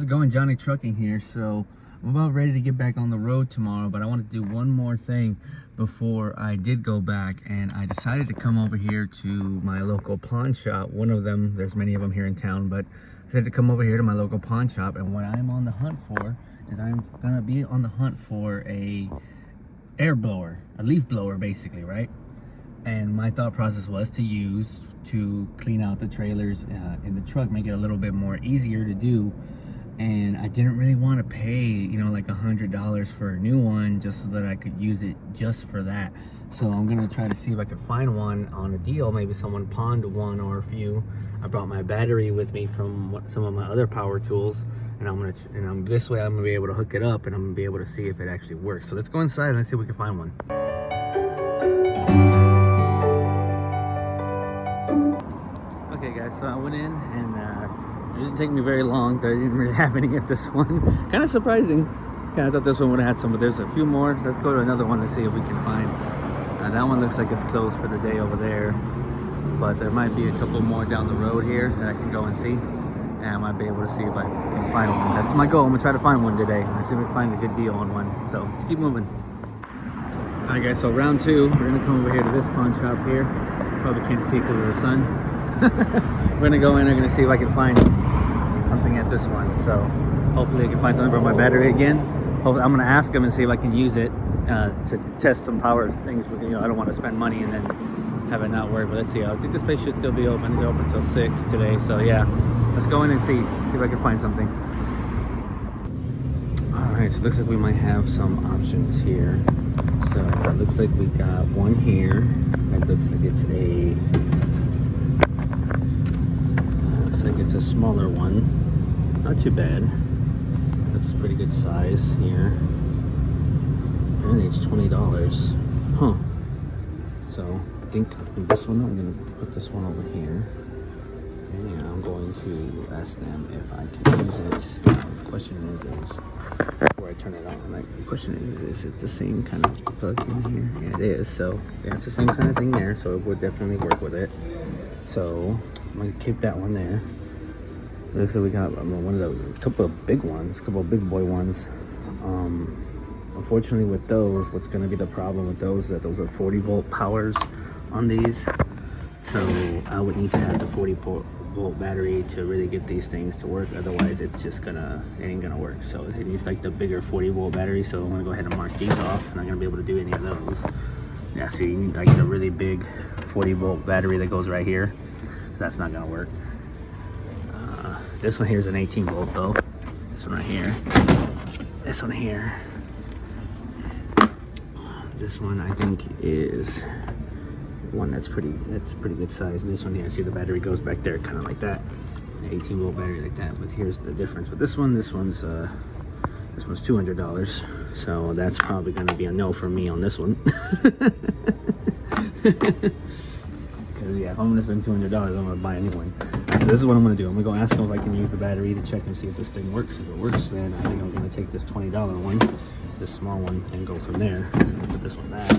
it going? Johnny Trucking here. So I'm about ready to get back on the road tomorrow, but I wanted to do one more thing before I did go back, and I decided to come over here to my local pawn shop. One of them, there's many of them here in town, but I decided to come over here to my local pawn shop, and what I'm on the hunt for is I'm gonna be on the hunt for a air blower, a leaf blower basically, right? And my thought process was to use to clean out the trailers in the truck, make it a little bit more easier to do. And I didn't really want to pay, you know, like $100 for a new one just so that I could use it just for that. So I'm gonna try to see if I could find one on a deal. Maybe someone pawned one or a few. I brought my battery with me from some of my other power tools, and this way I'm gonna be able to hook it up and I'm gonna be able to see if it actually works. So let's go inside and let's see if we can find one. Okay guys, so I went in and it didn't take me very long. I didn't really have any at this one. Kind of surprising. Kind of thought this one would have had some, but there's a few more. Let's go to another one to see if we can find. That one looks like it's closed for the day over there, but there might be a couple more down the road here that I can go and see, and I might be able to see if I can find one. That's my goal. I'm gonna try to find one today. Let's see if we can find a good deal on one. So let's keep moving. All right guys, so round two, we're gonna come over here to this pawn shop here. Probably can't see because of the sun. We're gonna go in, we're gonna see if I can find something at this one. So hopefully I can find something for my battery again. I'm gonna ask them and see if I can use it to test some power things, because, you know, I don't want to spend money and then have it not work. But let's see. I think this place should still be open. They're open until 6 today. So yeah, let's go in and see if I can find something. All right, so it looks like we might have some options here. So it looks like we got one here. It looks like it's a smaller one. Not too bad. That's a pretty good size here. Apparently it's $20. Huh. So I think this one, I'm gonna put this one over here. And I'm going to ask them if I can use it. The question is before I turn it on, like, the question is it the same kind of plug in here? Yeah, it is. So yeah, it's the same kind of thing there. So it would definitely work with it. So I'm gonna keep that one there. It looks like we got a couple of big ones, a couple of big boy ones. Unfortunately with those, what's going to be the problem with those is that those are 40 volt powers on these. So I would need to have the 40 volt battery to really get these things to work. Otherwise it ain't gonna work. So it needs like the bigger 40 volt battery. So I'm gonna go ahead and mark these off. I'm not gonna be able to do any of those. Yeah, see, you need like the really big 40 volt battery that goes right here. So that's not gonna work. This one here is an 18 volt though. This one right here. This one here. This one I think is one that's pretty good size. And this one here, I see the battery goes back there, kind of like that. An 18 volt battery like that. But here's the difference with this one. This one's $200. So that's probably gonna be a no for me on this one. Because yeah, if I'm gonna spend $200, I'm gonna buy a new one. So this is what I'm gonna do. I'm gonna go ask them if I can use the battery to check and see if this thing works. If it works, then I think I'm gonna take this $20 one, this small one, and go from there. So I'm gonna put this one back.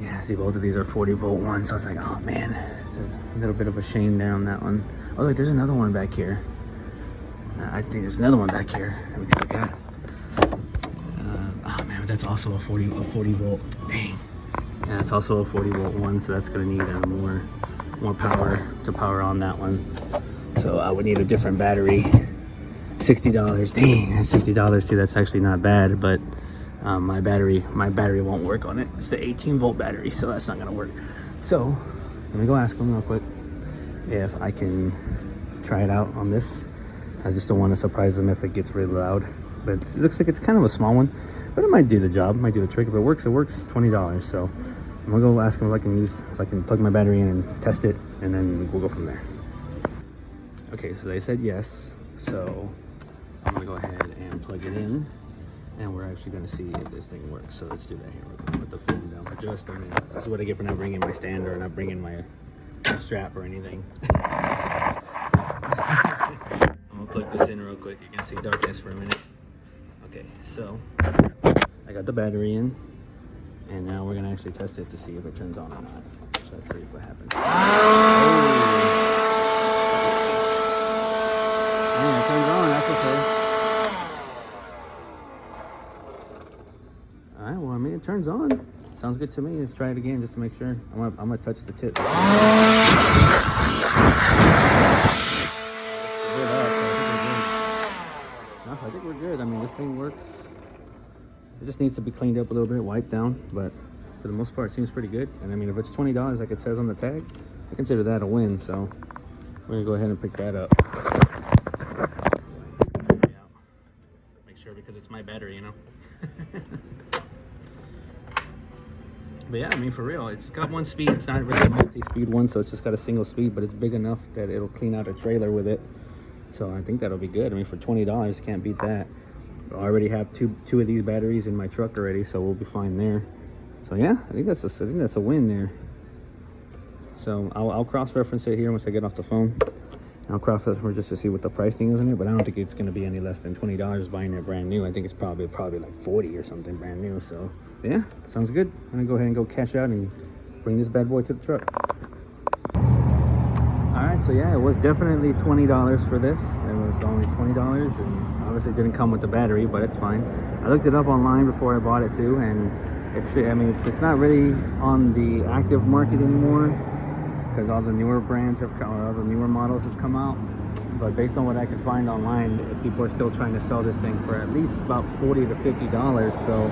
Yeah, see, both of these are 40 volt ones. So I was like, oh man, it's a little bit of a shame there on that one. Oh look, there's another one back here. I think there's another one back here that we can look at. Oh man, but that's also a 40 volt. Dang. Yeah, it's also a 40 volt one, so that's gonna need more power to power on that one. So I would need a different battery. $60. Dang, that's $60. See, that's actually not bad, but my battery won't work on it. It's the 18 volt battery, so that's not gonna work. So let me go ask them real quick if I can try it out on this. I just don't want to surprise them if it gets really loud. But it looks like it's kind of a small one, but it might do the job, might do the trick. If it works, it works. $20. So I'm gonna go ask them if I can plug my battery in and test it, and then we'll go from there. Okay, so they said yes. So I'm gonna go ahead and plug it in, and we're actually gonna see if this thing works. So let's do that here. We're gonna put the phone down for just a minute. This is what I get for not bringing my stand or not bringing my strap or anything. I'm gonna plug this in real quick. You can see darkness for a minute. Okay, so I got the battery in, and now we're gonna actually test it to see if it turns on or not. So let's see what happens. Oh. Yeah, it turns on. That's okay. All right. Well, I mean, it turns on. Sounds good to me. Let's try it again just to make sure. I'm gonna touch the tip. I think we're good. I mean, this thing works. It just needs to be cleaned up a little bit, wiped down, but for the most part, it seems pretty good. And I mean, if it's $20, like it says on the tag, I consider that a win. So we're gonna go ahead and pick that up. Yeah. Make sure, because it's my battery, you know. But yeah, I mean, for real, it's got one speed. It's not really a multi-speed one, so it's just got a single speed, but it's big enough that it'll clean out a trailer with it. So I think that'll be good. I mean, for $20, can't beat that. I already have two of these batteries in my truck already, so we'll be fine there. So yeah, I think that's a win there. So I'll cross-reference it here once I get off the phone. I'll cross-reference just to see what the pricing is on it, but I don't think it's going to be any less than $20 buying it brand new. I think it's probably like 40 or something brand new. So yeah, sounds good. I'm gonna go ahead and go cash out and bring this bad boy to the truck. All right, so yeah, it was definitely $20 for this. It was only $20, and obviously it didn't come with the battery, but it's fine. I looked it up online before I bought it too, and it's not really on the active market anymore because all the newer brands have come, or all the newer models have come out. But based on what I could find online, people are still trying to sell this thing for at least about $40 to $50. So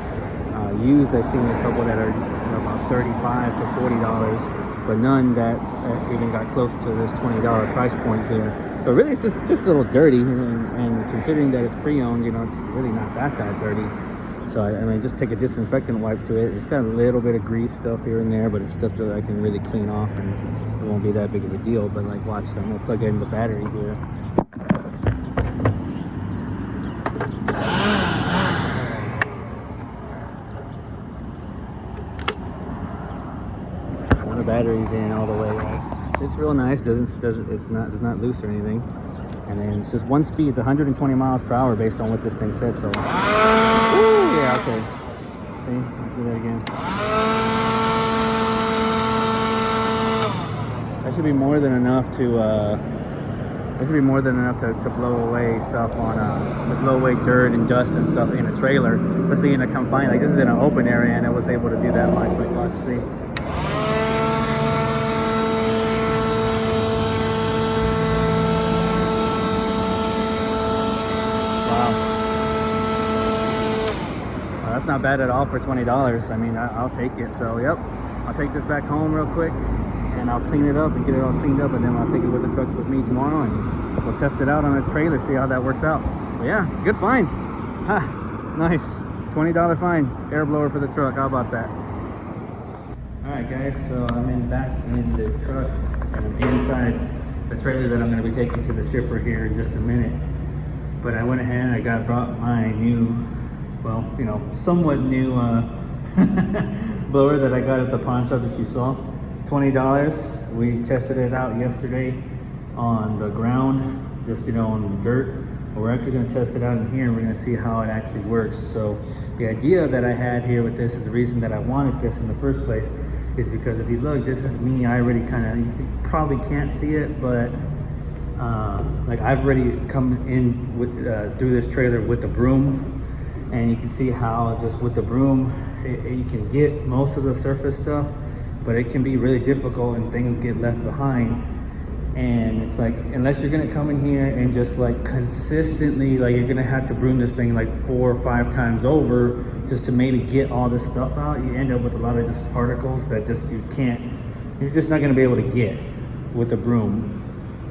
used, I've seen a couple that are about $35 to $40, but none that even got close to this $20 price point here. So really, it's just a little dirty, and considering that it's pre-owned, you know, it's really not that dirty. So I mean, just take a disinfectant wipe to it. It's got a little bit of grease stuff here and there, but it's stuff that I can really clean off, and it won't be that big of a deal. But like, watch, I'm gonna plug in the battery here. One of the batteries in all the way. Right? It's real nice. It's not loose or anything. And then it's just one speed. It's 120 miles per hour based on what this thing said. So, ooh, yeah, okay. See, let's do that again. That should be more than enough to blow away stuff on blow away dirt and dust and stuff in a trailer, especially in a confined. Like, this is in an open area, and it was able to do that much. Like, watch, see. That's not bad at all for $20. I mean, I'll take it. So, yep, I'll take this back home real quick, and I'll clean it up and get it all cleaned up, and then I'll take it with the truck with me tomorrow, and we'll test it out on a trailer, see how that works out. But yeah, good find. Ha, nice. $20 fine. Air blower for the truck. How about that? All right, guys. So I'm back in the truck, and I'm inside the trailer that I'm going to be taking to the shipper here in just a minute. But I went ahead and brought my new, well, you know, somewhat new blower that I got at the pawn shop that you saw. $20. We tested it out yesterday on the ground, just, you know, on dirt. But we're actually going to test it out in here, and we're going to see how it actually works. So the idea that I had here with this is the reason that I wanted this in the first place is because if you look, this is me. I already you probably can't see it, but like, I've already come in with through this trailer with the broom. And you can see how just with the broom, you can get most of the surface stuff, but it can be really difficult and things get left behind. And it's like, unless you're gonna come in here and just like consistently, like, you're gonna have to broom this thing like 4 or 5 times over just to maybe get all this stuff out, you end up with a lot of just particles that just you're just not gonna be able to get with the broom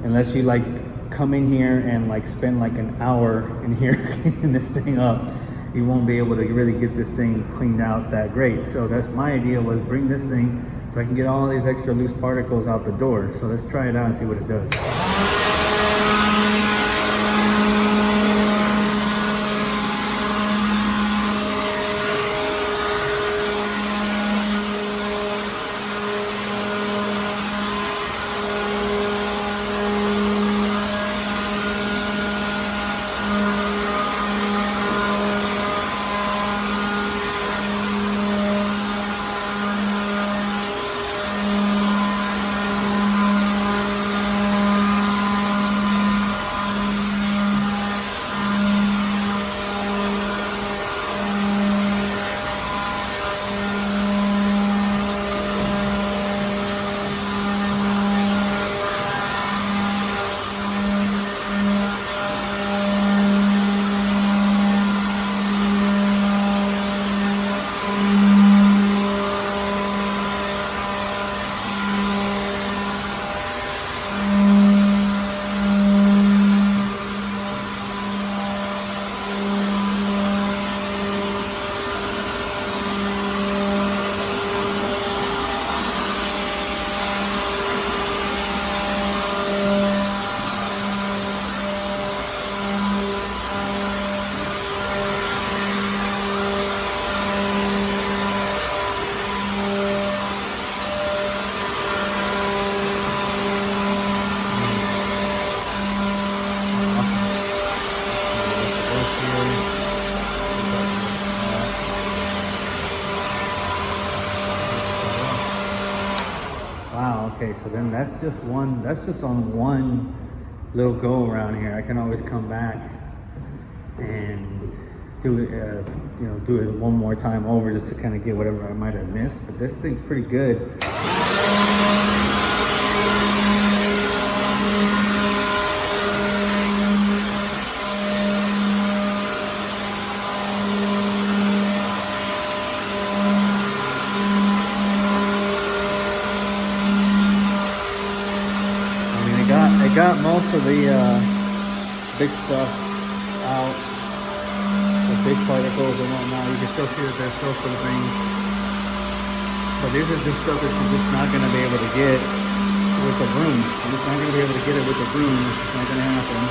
unless you like come in here and like spend like an hour in here cleaning this thing up. You won't be able to really get this thing cleaned out that great. So that's my idea, was bring this thing so I can get all these extra loose particles out the door. So let's try it out and see what it does. Wow, okay, so then that's just on one little go around here. I can always come back and do it, do it one more time over just to kind of get whatever I might have missed. But this thing's pretty good. I got most of the big stuff out, the big particles and whatnot. You can still see that there's still some things, but these are just stuff that you're just not going to be able to get with the broom. You're just not going to be able to get it with the broom. It's just not going to happen.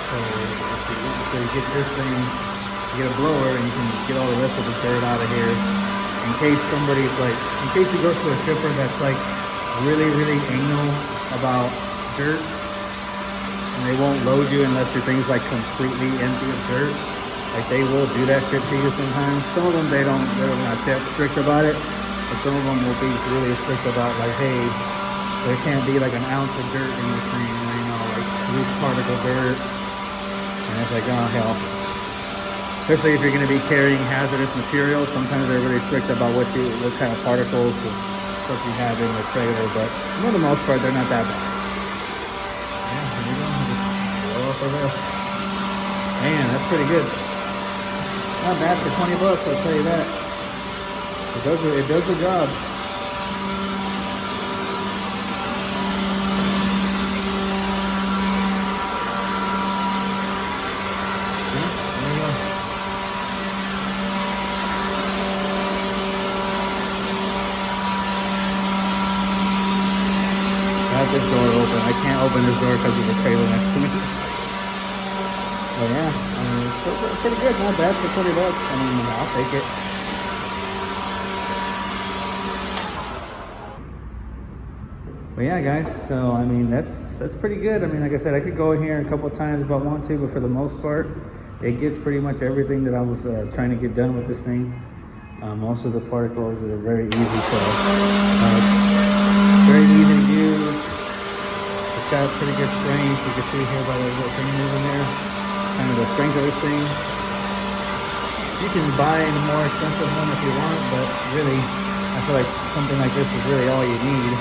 So you get this thing, you get a blower, and you can get all the rest of the dirt out of here. In case somebody's like, in case you go to a shipper that's like really anal about dirt, and they won't load you unless your thing's like completely empty of dirt. Like they will do that shit to you sometimes. Some of them they're not that strict about it, but some of them will be really strict about like, hey, there can't be like an ounce of dirt in this thing, like loose particle dirt. And it's like, oh hell. Especially if you're going to be carrying hazardous material, sometimes they're really strict about what kind of particles stuff you have in the trailer, but for the most part, they're not that bad. Yeah, here we go. Just blow up our this. Man, that's pretty good. Not bad for $20, I'll tell you that. It does the job. This door open. I can't open this door because of the trailer next to me. But yeah, it's pretty good. Not bad for $20. I mean, I'll take it. But yeah, guys. So I mean, that's pretty good. I mean, like I said, I could go in here a couple of times if I want to, but for the most part, it gets pretty much everything that I was trying to get done with this thing. Most of the particles are very easy to, very easy to use. Got pretty good strength. You can see here by the little thing moving there, kind of the strength of this thing. You can buy a more expensive one if you want, but really, I feel like something like this is really all you need.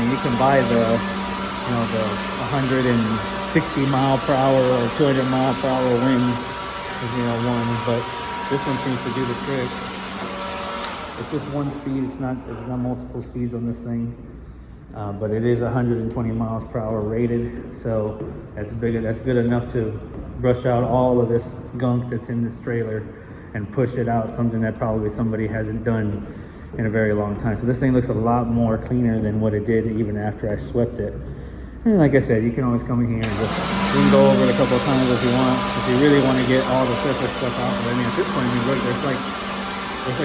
You can buy the 160 mile per hour or 200 mile per hour wind, one, but this one seems to do the trick. It's just one speed. It's not multiple speeds on this thing. But it is 120 miles per hour rated, so that's good enough to brush out all of this gunk that's in this trailer and push it out, something that probably somebody hasn't done in a very long time. So this thing looks a lot more cleaner than what it did even after I swept it. And like I said, you can always come in here and just go over it a couple of times if you want, if you really want to get all the surface stuff out. But I mean, at this point, look, there's like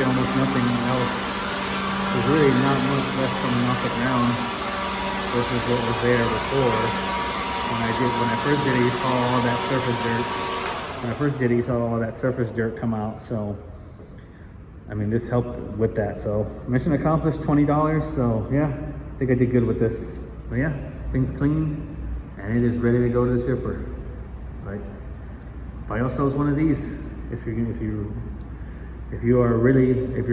almost nothing else. There's really not much left coming off the ground versus what was there before. When I first did it, you saw all that surface dirt. When I first did it, you saw all that surface dirt come out. So, I mean, this helped with that. So, mission accomplished, $20. So, yeah, I think I did good with this. But yeah, this thing's clean and it is ready to go to the shipper. Right? Buy yourselves one of these if you're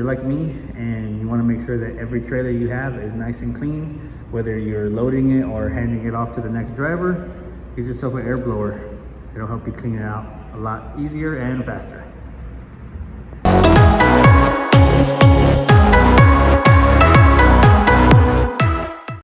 like me and you want to make sure that every trailer you have is nice and clean, whether you're loading it or handing it off to the next driver, get yourself an air blower. It'll help you clean it out a lot easier and faster.